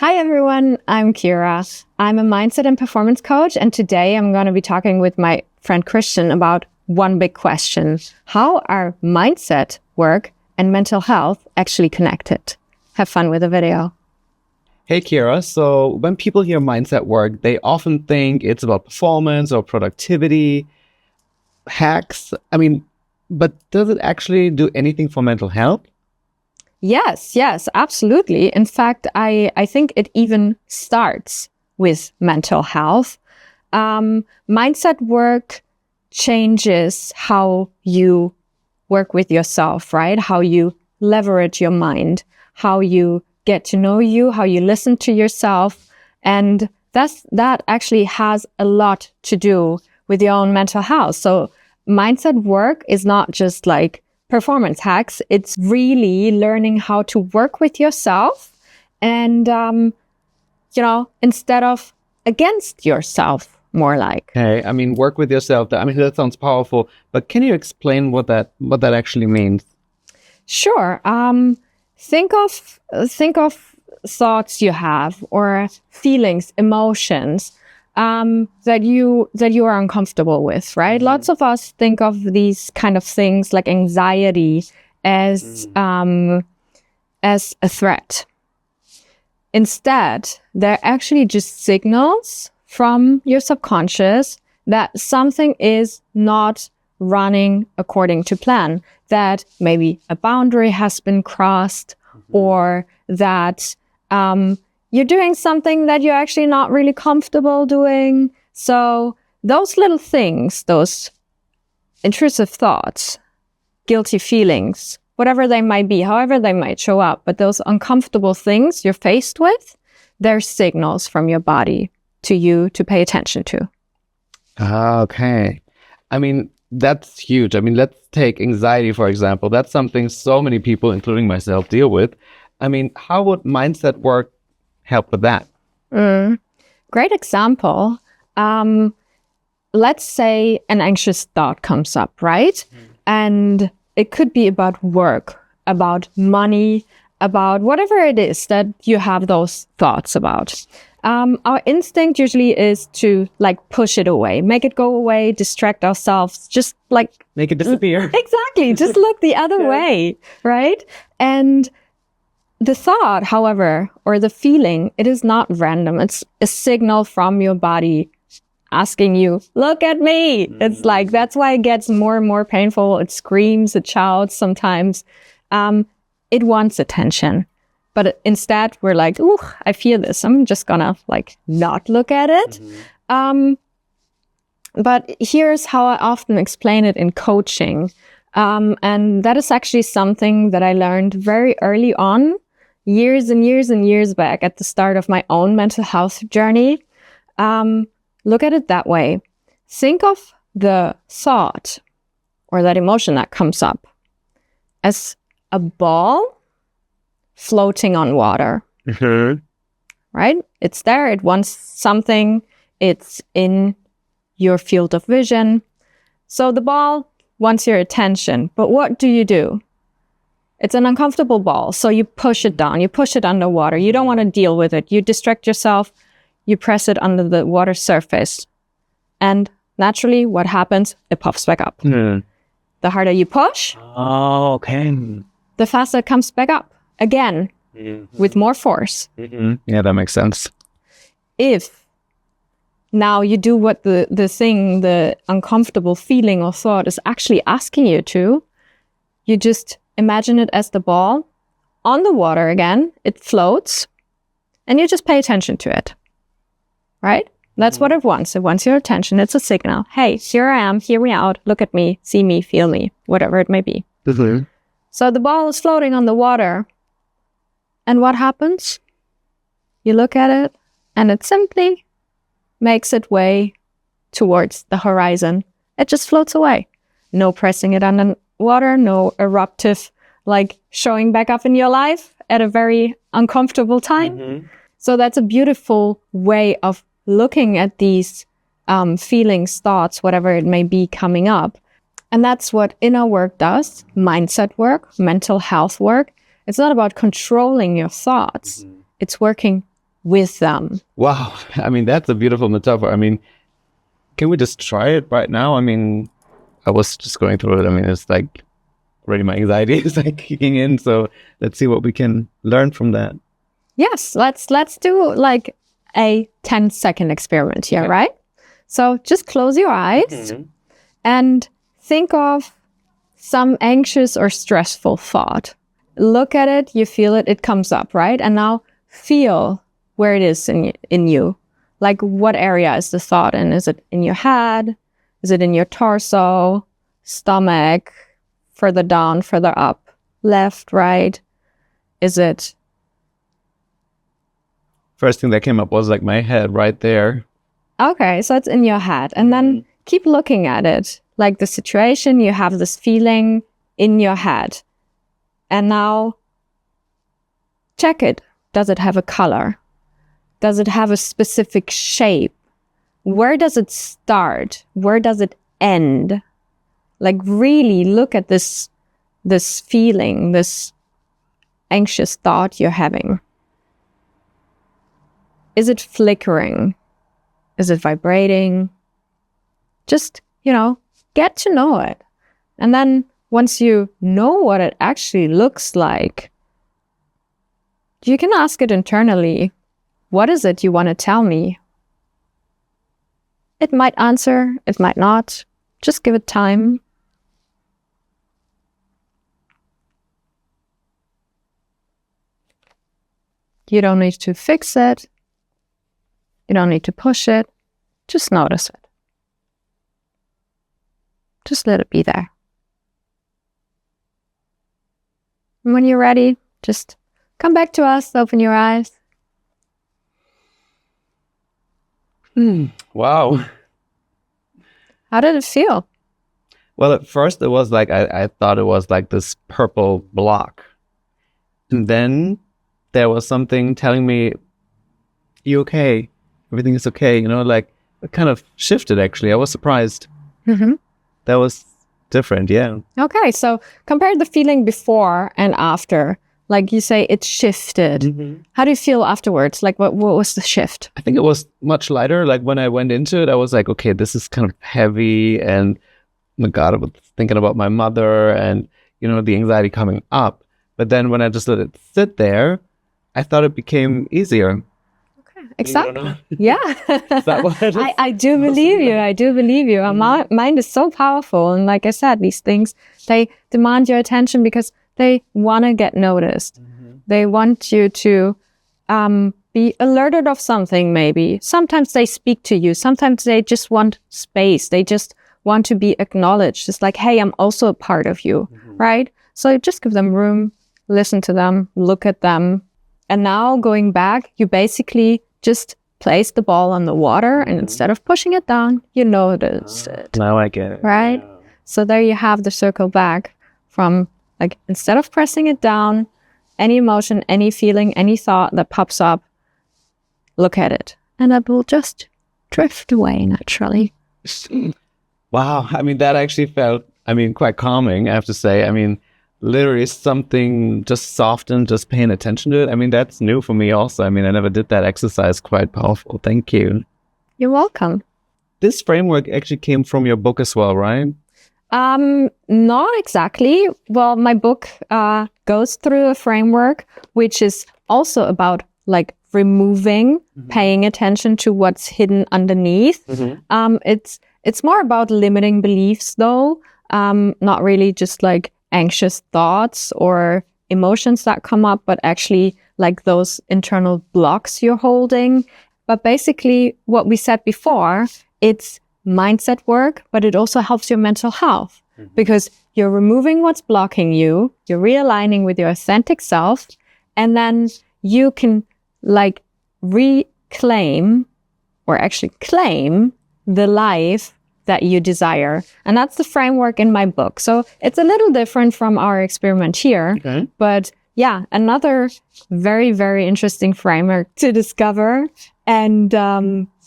Hi, everyone. I'm Kyra. I'm a mindset and performance coach. And today I'm going to be talking with my friend Christian about one big question. How are mindset work and mental health actually connected? Have fun with the video. Hey, Kyra. So when people hear mindset work, they often think it's about performance or productivity, hacks. But does it actually do anything for mental health? Yes, absolutely. In fact, I think it even starts with mental health. Mindset work changes how you work with yourself, right? How you leverage your mind, how you get to know you, how you listen to yourself. And that actually has a lot to do with your own mental health. So mindset work is not just like performance hacks. It's really learning how to work with yourself and, instead of against yourself, more like. Hey, work with yourself. That sounds powerful, but can you explain what that actually means? Sure. Think of thoughts you have or feelings, emotions, that you are uncomfortable with, right? Lots of us think of these kind of things like anxiety as a threat. Instead, they're actually just signals from your subconscious that something is not running according to plan, that maybe a boundary has been crossed, or that you're doing something that you're actually not really comfortable doing. So those little things, those intrusive thoughts, guilty feelings, whatever they might be, however they might show up, but those uncomfortable things you're faced with, they're signals from your body to you to pay attention to. Okay. That's huge. Let's take anxiety, for example. That's something so many people, including myself, deal with. How would mindset work help with that? Great example. Let's say an anxious thought comes up, right? And it could be about work, about money, about whatever it is that you have those thoughts about. Our instinct usually is to push it away, make it go away, distract ourselves, just make it disappear. Exactly. Just look the other way, right? And the thought, however, or the feeling, it is not random. It's a signal from your body asking you, look at me. It's that's why it gets more and more painful. It screams, it shouts sometimes. It wants attention. But instead, we're like, ooh, I feel this. I'm just gonna not look at it. But here's how I often explain it in coaching. And that is actually something that I learned very early on, years and years and years back at the start of my own mental health journey. Look at it that way. Think of the thought or that emotion that comes up as a ball floating on water, right? It's there. It wants something. It's in your field of vision. So the ball wants your attention. But what do? It's an uncomfortable ball. So you push it down. You push it underwater. You don't want to deal with it. You distract yourself. You press it under the water surface. And naturally, what happens? It puffs back up. The harder you push, the faster it comes back up. Again, with more force. Yeah, that makes sense. If now you do what the uncomfortable feeling or thought is actually asking you to, you just imagine it as the ball on the water again. It floats, and you just pay attention to it, right? That's what it wants. It wants your attention. It's a signal. Hey, here I am. Hear me out. Look at me. See me. Feel me. Whatever it may be. So the ball is floating on the water. And what happens? You look at it, and it simply makes its way towards the horizon. It just floats away. No pressing it under water, no eruptive, showing back up in your life at a very uncomfortable time. So that's a beautiful way of looking at these feelings, thoughts, whatever it may be coming up. And that's what inner work does, mindset work, mental health work. It's not about controlling your thoughts. It's working with them. Wow. I mean, that's a beautiful metaphor. I mean, can we just try it right now? I mean, I was just going through it. I mean, it's like already my anxiety is like kicking in. So let's see what we can learn from that. Yes, let's do like a 10-second experiment here, Okay. right? So just close your eyes and think of some anxious or stressful thought. Look at it, you feel it, it comes up, right? And now feel where it is in you. Like, what area is the thought in? Is it in your head? Is it in your torso, stomach, further down, further up, left, right? Is it... First thing that came up was like my head right there. Okay, so it's in your head. And then keep looking at it. Like the situation, you have this feeling in your head. And now check it. Does it have a color? Does it have a specific shape? Where does it start? Where does it end? Like, really look at this feeling, this anxious thought you're having. Is it flickering? Is it vibrating? Just, get to know it. And then once you know what it actually looks like, you can ask it internally, what is it you want to tell me? It might answer, it might not. Just give it time. You don't need to fix it. You don't need to push it. Just notice it. Just let it be there. And when you're ready, just come back to us, open your eyes. Wow. How did it feel? Well, at first it was like, I thought it was like this purple block. And then there was something telling me, you okay? Everything is okay. Like it kind of shifted actually. I was surprised. Mm-hmm. That was different. Yeah. Okay, so compare the feeling before and after. Like you say, it shifted. Mm-hmm. How do you feel afterwards? Like what was the shift? I think it was much lighter. Like when I went into it, I was like, okay, this is kind of heavy. And oh my God, I was thinking about my mother and, the anxiety coming up. But then when I just let it sit there, I thought it became easier. Exactly. Yeah. Is that what it is? I do believe you. I do believe you. Our mind is so powerful. And like I said, these things, they demand your attention because they want to get noticed. They want you to be alerted of something, maybe. Sometimes they speak to you. Sometimes they just want space. They just want to be acknowledged. It's like, hey, I'm also a part of you, right? So just give them room, listen to them, look at them. And now going back, you basically just place the ball on the water and instead of pushing it down, you notice it. Now I get it. Right? Yeah. So there you have the circle back from, like, instead of pressing it down, any emotion, any feeling, any thought that pops up, look at it. And it will just drift away naturally. Wow. I mean, that actually felt, quite calming, I have to say. Literally something just softened, just paying attention to it. That's new for me also. I never did that exercise. Quite powerful. Thank you. You're welcome. This framework actually came from your book as well, right? Not exactly. Well, my book goes through a framework, which is also about like removing, paying attention to what's hidden underneath. It's more about limiting beliefs though. Not really just like anxious thoughts or emotions that come up, but actually like those internal blocks you're holding. But basically what we said before, it's mindset work, but it also helps your mental health because you're removing what's blocking you, you're realigning with your authentic self, and then you can like reclaim or actually claim the life that you desire. And that's the framework in my book. So it's a little different from our experiment here, but yeah, another very, very interesting framework to discover and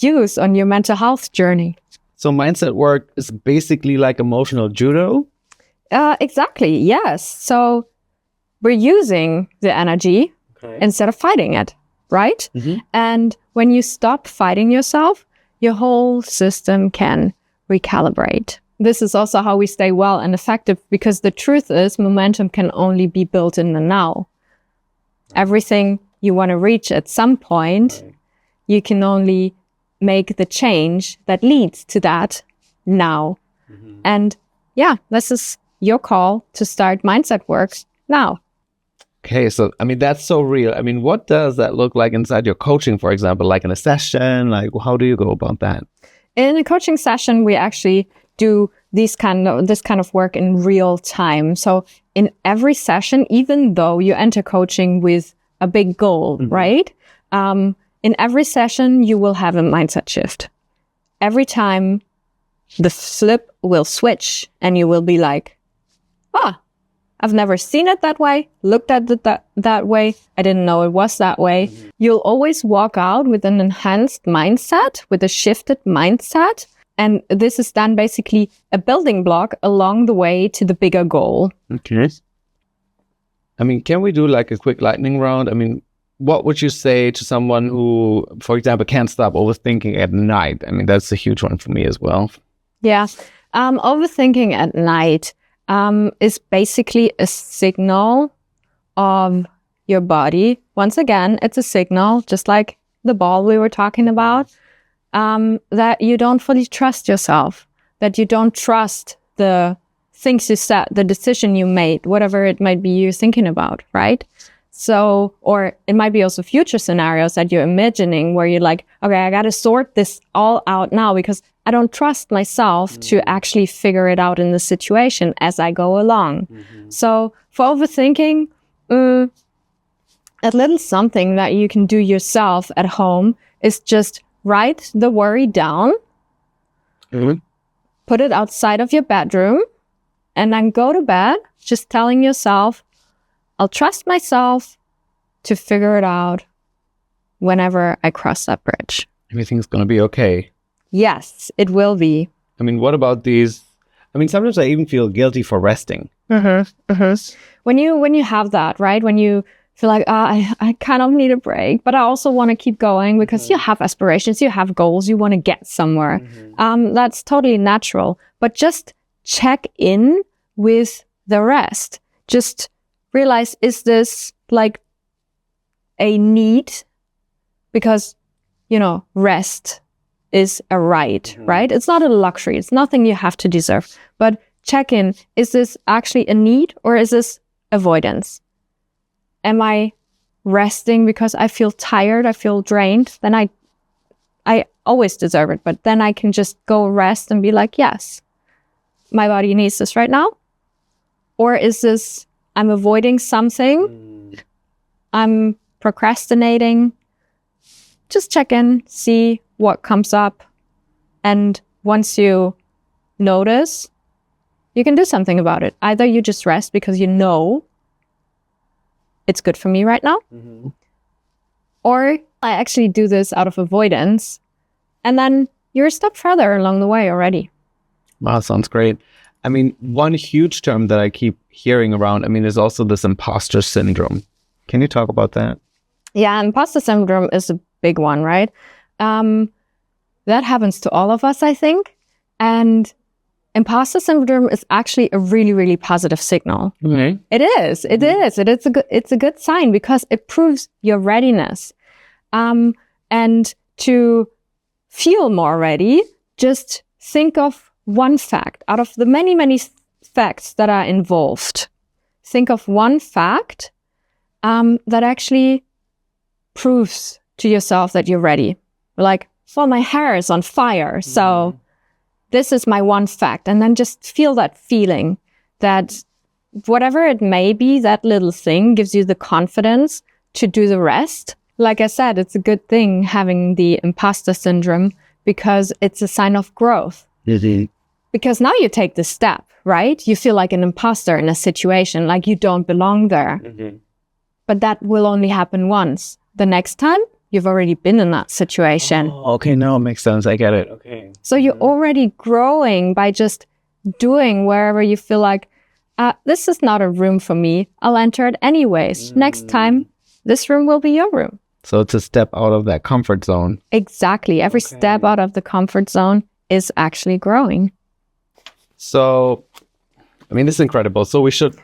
use on your mental health journey. So mindset work is basically like emotional judo? Exactly, yes. So we're using the energy instead of fighting it. right? And when you stop fighting yourself, your whole system can recalibrate. This is also how we stay well and effective, because the truth is momentum can only be built in the now. Everything you want to reach at some point, you can only make the change that leads to that now. And yeah, this is your call to start mindset work now. Okay, so I mean, that's so real. I mean, what does that look like inside your coaching, for example, like in a session? Like, how do you go about that? In a coaching session, we actually do this kind of work in real time. So in every session, even though you enter coaching with a big goal, right? In every session, you will have a mindset shift. Every time the flip will switch and you will be like, I've never seen it that way, looked at it that way. I didn't know it was that way. You'll always walk out with an enhanced mindset, with a shifted mindset. And this is then basically a building block along the way to the bigger goal. Okay. I mean, can we do like a quick lightning round? I mean, what would you say to someone who, for example, can't stop overthinking at night? I mean, that's a huge one for me as well. Yeah. Overthinking at night is basically a signal of your body. Once again, it's a signal, just like the ball we were talking about, that you don't fully trust yourself, that you don't trust the things you said, the decision you made, whatever it might be you're thinking about, right? So, or it might be also future scenarios that you're imagining where you're like, okay, I got to sort this all out now because I don't trust myself to actually figure it out in the situation as I go along. So for overthinking, a little something that you can do yourself at home is just write the worry down, put it outside of your bedroom, and then go to bed just telling yourself, I'll trust myself to figure it out whenever I cross that bridge. Everything's going to be okay. Yes, it will be. I mean, what about these? I mean, sometimes I even feel guilty for resting. When you have that, right? When you feel like, I kind of need a break, but I also want to keep going because you have aspirations, you have goals, you want to get somewhere. That's totally natural. But just check in with the rest. Just realize, is this like a need? Because, rest is a right, right? It's not a luxury. It's nothing you have to deserve. But check in, is this actually a need or is this avoidance? Am I resting because I feel tired, I feel drained? Then I always deserve it. But then I can just go rest and be like, yes, my body needs this right now. Or is this, I'm avoiding something, I'm procrastinating? Just check in, see what comes up. And once you notice, you can do something about it. Either you just rest because you know it's good for me right now. Or I actually do this out of avoidance. And then you're a step further along the way already. Wow, sounds great. I mean, one huge term that I keep hearing around, is also this imposter syndrome. Can you talk about that? Yeah, imposter syndrome is a big one, right? That happens to all of us, I think. And imposter syndrome is actually a really, really positive signal. Okay. It is. It's a good sign because it proves your readiness. And to feel more ready, just think of one fact out of the many, many facts that are involved. Think of one fact that actually proves to yourself that you're ready. Like, well, my hair is on fire, so this is my one fact. And then just feel that feeling that whatever it may be, that little thing gives you the confidence to do the rest. Like I said, it's a good thing having the imposter syndrome because it's a sign of growth. Because now you take the step, right? You feel like an imposter in a situation, like you don't belong there. But that will only happen once. The next time, you've already been in that situation. Oh, okay, no, it makes sense. I get it. Okay. So you're already growing by just doing wherever you feel like, this is not a room for me. I'll enter it anyways. Next time, this room will be your room. So to step out of that comfort zone. Exactly. Every step out of the comfort zone is actually growing. So, I mean, this is incredible. So we should,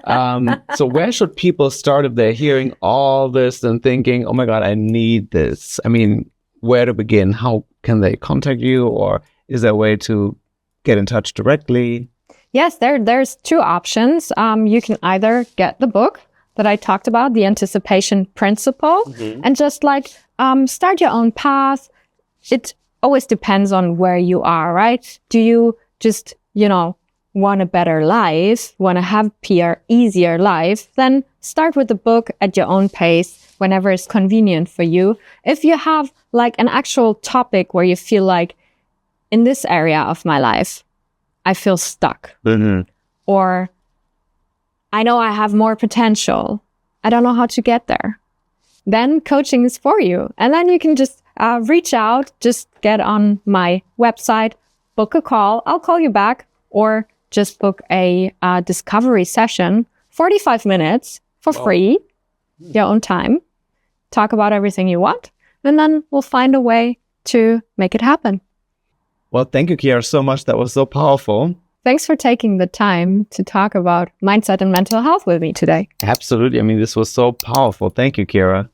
so where should people start if they're hearing all this and thinking, oh my God, I need this? I mean, where to begin? How can they contact you? Or is there a way to get in touch directly? Yes, there's two options. You can either get the book that I talked about, the anticipation principle, and just like start your own path. It always depends on where you are, right? Do you just, want a better life, want to have easier life? Then start with the book at your own pace whenever it's convenient for you. If you have like an actual topic where you feel like in this area of my life, I feel stuck, or I know I have more potential, I don't know how to get there, then coaching is for you. And then you can just reach out, just get on my website, book a call. I'll call you back, or just book a discovery session, 45 minutes for free, your own time. Talk about everything you want, and then we'll find a way to make it happen. Well, thank you, Kyra, so much. That was so powerful. Thanks for taking the time to talk about mindset and mental health with me today. Absolutely. I mean, this was so powerful. Thank you, Kyra.